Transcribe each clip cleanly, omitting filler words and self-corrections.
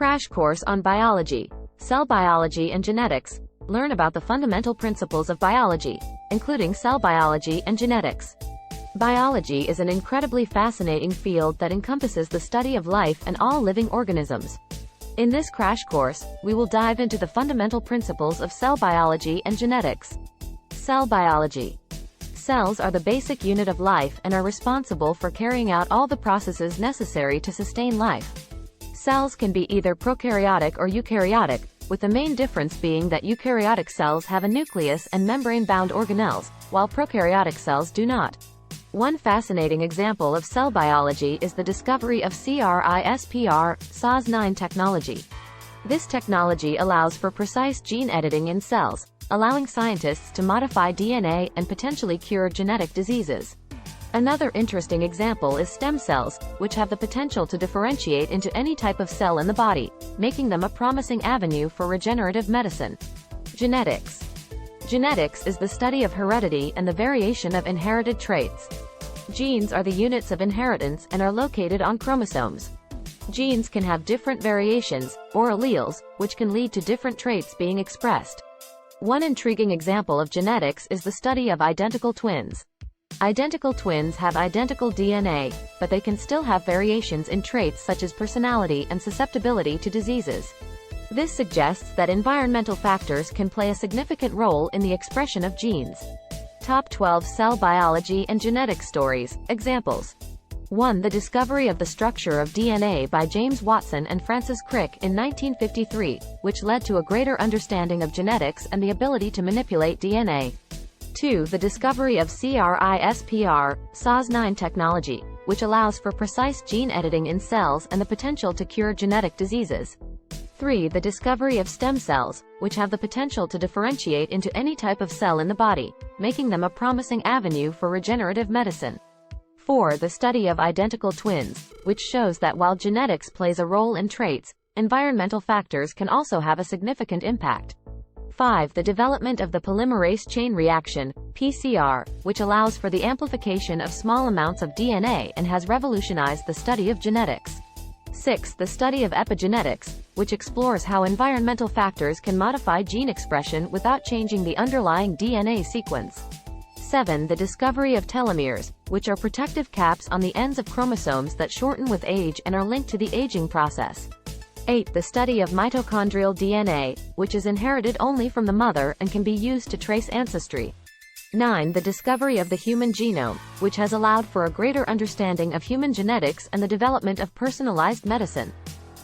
Crash course on biology, cell biology and genetics. Learn about the fundamental principles of biology, including cell biology and genetics. Biology is an incredibly fascinating field that encompasses the study of life and all living organisms. In this crash course, we will dive into the fundamental principles of cell biology and genetics. Cell biology. Cells are the basic unit of life and are responsible for carrying out all the processes necessary to sustain life. Cells can be either prokaryotic or eukaryotic, with the main difference being that eukaryotic cells have a nucleus and membrane-bound organelles, while prokaryotic cells do not. One fascinating example of cell biology is the discovery of CRISPR, Cas9 technology. This technology allows for precise gene editing in cells, allowing scientists to modify DNA and potentially cure genetic diseases. Another interesting example is stem cells, which have the potential to differentiate into any type of cell in the body, making them a promising avenue for regenerative medicine. Genetics. Genetics is the study of heredity and the variation of inherited traits. Genes are the units of inheritance and are located on chromosomes. Genes can have different variations, or alleles, which can lead to different traits being expressed. One intriguing example of genetics is the study of identical twins. Identical twins have identical DNA, but they can still have variations in traits such as personality and susceptibility to diseases. This suggests that environmental factors can play a significant role in the expression of genes. Top 12 Cell Biology and Genetics Stories. Examples. 1. The discovery of the structure of DNA by James Watson and Francis Crick in 1953, which led to a greater understanding of genetics and the ability to manipulate DNA. 2. The discovery of CRISPR, Cas9 technology, which allows for precise gene editing in cells and the potential to cure genetic diseases. 3. The discovery of stem cells, which have the potential to differentiate into any type of cell in the body, making them a promising avenue for regenerative medicine. 4. The study of identical twins, which shows that while genetics plays a role in traits, environmental factors can also have a significant impact. 5. The development of the polymerase chain reaction, PCR, which allows for the amplification of small amounts of DNA and has revolutionized the study of genetics. 6. The study of epigenetics, which explores how environmental factors can modify gene expression without changing the underlying DNA sequence. 7. The discovery of telomeres, which are protective caps on the ends of chromosomes that shorten with age and are linked to the aging process. 8. The study of mitochondrial DNA, which is inherited only from the mother and can be used to trace ancestry. 9. The discovery of the human genome, which has allowed for a greater understanding of human genetics and the development of personalized medicine.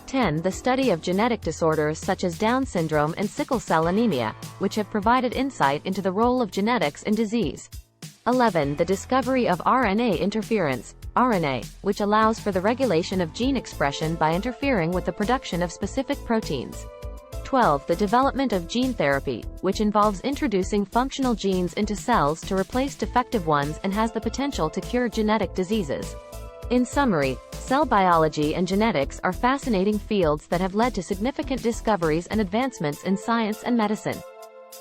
10. The study of genetic disorders such as Down syndrome and sickle cell anemia, which have provided insight into the role of genetics in disease. 11. The discovery of RNA interference, RNA, which allows for the regulation of gene expression by interfering with the production of specific proteins. 12. The development of gene therapy, which involves introducing functional genes into cells to replace defective ones and has the potential to cure genetic diseases. In summary, cell biology and genetics are fascinating fields that have led to significant discoveries and advancements in science and medicine.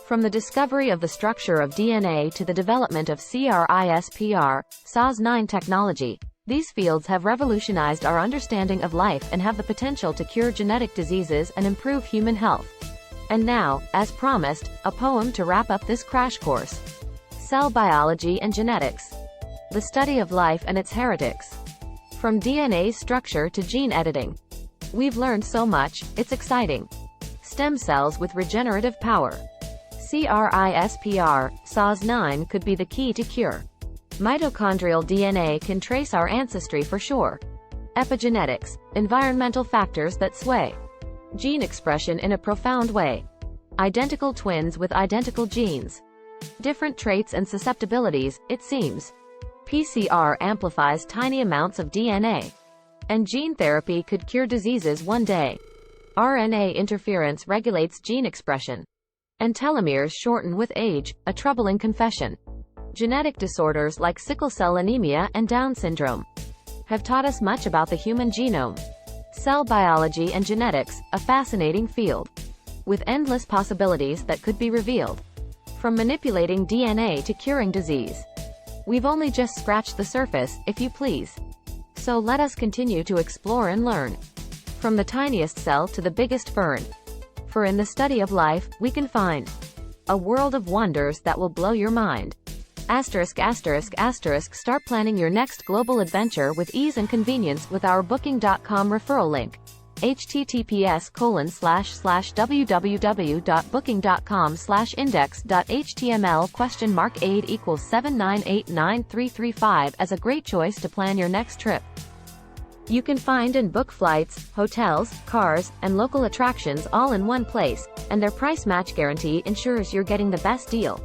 From the discovery of the structure of DNA to the development of CRISPR, Cas9 technology, these fields have revolutionized our understanding of life and have the potential to cure genetic diseases and improve human health. And now, as promised, a poem to wrap up this crash course. Cell biology and genetics. The study of life and its heretics. From DNA's structure to gene editing. We've learned so much, it's exciting. Stem cells with regenerative power. CRISPR, Cas9 could be the key to cure. Mitochondrial DNA can trace our ancestry for sure. Epigenetics, environmental factors that sway gene expression in a profound way. Identical twins with identical genes. Different traits and susceptibilities, it seems. PCR amplifies tiny amounts of DNA. And gene therapy could cure diseases one day. RNA interference regulates gene expression. And telomeres shorten with age, a troubling confession. Genetic disorders like sickle cell anemia and Down syndrome have taught us much about the human genome. Cell biology and genetics, a fascinating field, with endless possibilities that could be revealed. From manipulating DNA to curing disease. We've only just scratched the surface, if you please. So let us continue to explore and learn. from the tiniest cell to the biggest fern. For in the study of life, we can find a world of wonders that will blow your mind. Start planning your next global adventure with ease and convenience with our Booking.com referral link. https://www.booking.com/index.html $8 7989335 as a great choice to plan your next trip. You can find and book flights, hotels, cars, and local attractions all in one place, and their price match guarantee ensures you're getting the best deal.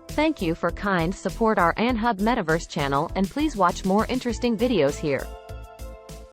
Thank you for kind support our AnHub Metaverse channel, and please watch more interesting videos here.